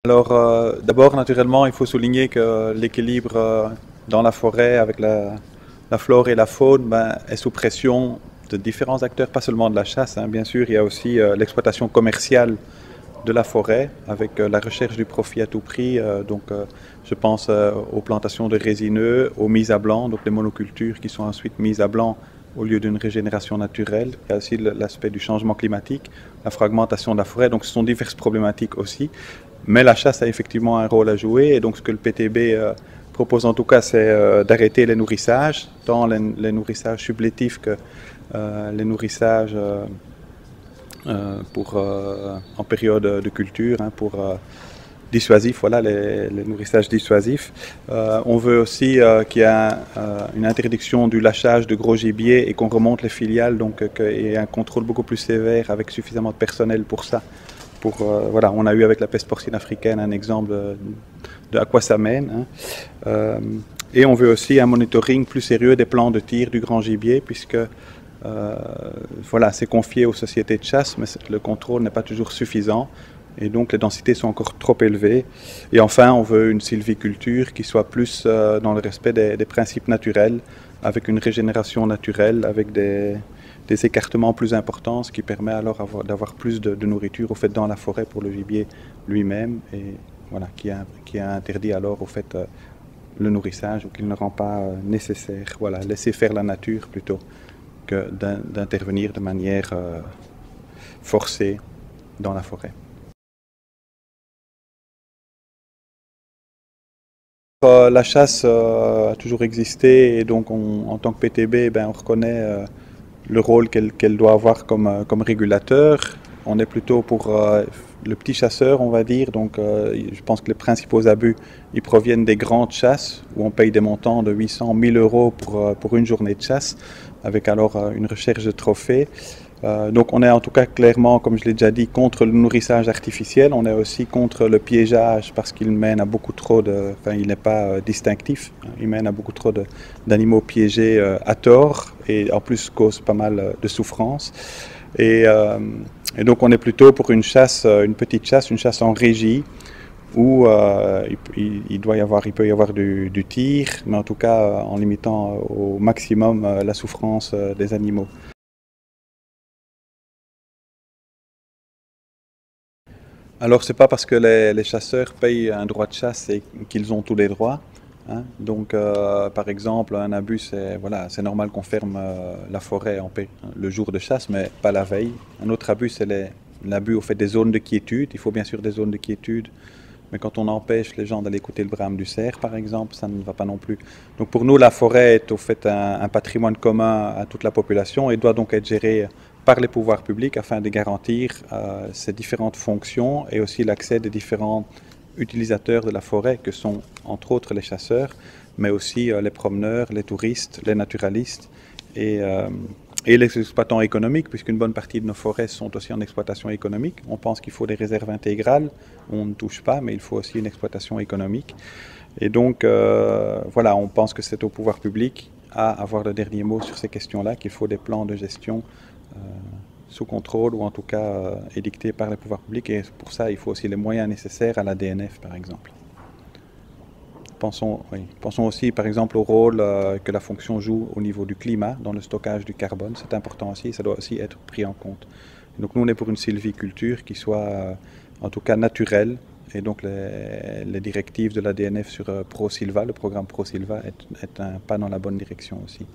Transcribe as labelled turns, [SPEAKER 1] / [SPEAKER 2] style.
[SPEAKER 1] Alors, d'abord, naturellement, il faut souligner que l'équilibre dans la forêt avec la flore et la faune est sous pression de différents acteurs, pas seulement de la chasse, hein. Bien sûr, il y a aussi l'exploitation commerciale de la forêt avec la recherche du profit à tout prix. Je pense aux plantations de résineux, aux mises à blanc, donc les monocultures qui sont ensuite mises à blanc au lieu d'une régénération naturelle. Il y a aussi l'aspect du changement climatique, la fragmentation de la forêt. Donc, ce sont diverses problématiques aussi. Mais la chasse a effectivement un rôle à jouer. Et donc, ce que le PTB propose en tout cas, c'est d'arrêter les nourrissages, tant les nourrissages supplétifs que les nourrissages en période de culture, hein, pour dissuasif, voilà, les nourrissages dissuasifs. On veut aussi qu'il y ait une interdiction du lâchage de gros gibier et qu'on remonte les filiales, donc qu'il y ait un contrôle beaucoup plus sévère avec suffisamment de personnel pour ça. Voilà, on a eu avec la peste porcine africaine un exemple de à quoi ça mène, hein. Et on veut aussi un monitoring plus sérieux des plans de tir du grand gibier, puisque voilà, c'est confié aux sociétés de chasse, mais le contrôle n'est pas toujours suffisant. Et donc les densités sont encore trop élevées. Et enfin, on veut une sylviculture qui soit plus dans le respect des principes naturels, avec une régénération naturelle, avec des écartements plus importants, ce qui permet alors d'avoir plus de nourriture au fait dans la forêt pour le gibier lui-même, et voilà, qui a interdit alors au fait le nourrissage, ou qu'il ne rend pas nécessaire. Voilà, laisser faire la nature plutôt que d'intervenir de manière forcée dans la forêt. La chasse a toujours existé, et donc en tant que PTB, on reconnaît le rôle qu'elle doit avoir comme régulateur. On est plutôt pour le petit chasseur, on va dire. Donc je pense que les principaux abus, ils proviennent des grandes chasses, où on paye des montants de 800 000 euros pour une journée de chasse, avec alors une recherche de trophées. Donc on est en tout cas clairement, comme je l'ai déjà dit, contre le nourrissage artificiel. On est aussi contre le piégeage, parce qu'il mène à beaucoup trop de... Enfin, il n'est pas distinctif. Il mène à beaucoup trop d'animaux piégés à tort, et en plus cause pas mal de souffrance. Et donc on est plutôt pour une chasse, une petite chasse, une chasse en régie, où il peut y avoir du tir, mais en tout cas en limitant au maximum la souffrance des animaux. Alors, c'est pas parce que les chasseurs payent un droit de chasse et qu'ils ont tous les droits, hein. Donc, par exemple, un abus, c'est normal qu'on ferme la forêt le jour de chasse, mais pas la veille. Un autre abus, c'est l'abus au fait des zones de quiétude. Il faut bien sûr des zones de quiétude, mais quand on empêche les gens d'aller écouter le brame du cerf, par exemple, ça ne va pas non plus. Donc, pour nous, la forêt est au fait un patrimoine commun à toute la population, et doit donc être gérée par les pouvoirs publics afin de garantir ces différentes fonctions, et aussi l'accès des différents utilisateurs de la forêt, que sont entre autres les chasseurs, mais aussi les promeneurs, les touristes, les naturalistes, et les exploitants économiques, puisqu'une bonne partie de nos forêts sont aussi en exploitation économique. On pense qu'il faut des réserves intégrales, on ne touche pas, mais il faut aussi une exploitation économique. Et donc, voilà, on pense que c'est au pouvoir public à avoir le dernier mot sur ces questions-là, qu'il faut des plans de gestion sous contrôle, ou en tout cas édictés par les pouvoirs publics. Et pour ça, il faut aussi les moyens nécessaires à la DNF, par exemple. Pensons aussi, par exemple, au rôle que la fonction joue au niveau du climat, dans le stockage du carbone. C'est important aussi, ça doit aussi être pris en compte. Donc nous, on est pour une sylviculture qui soit, en tout cas, naturelle. Et donc les directives de la DNF sur ProSilva, le programme ProSilva, est un pas dans la bonne direction aussi.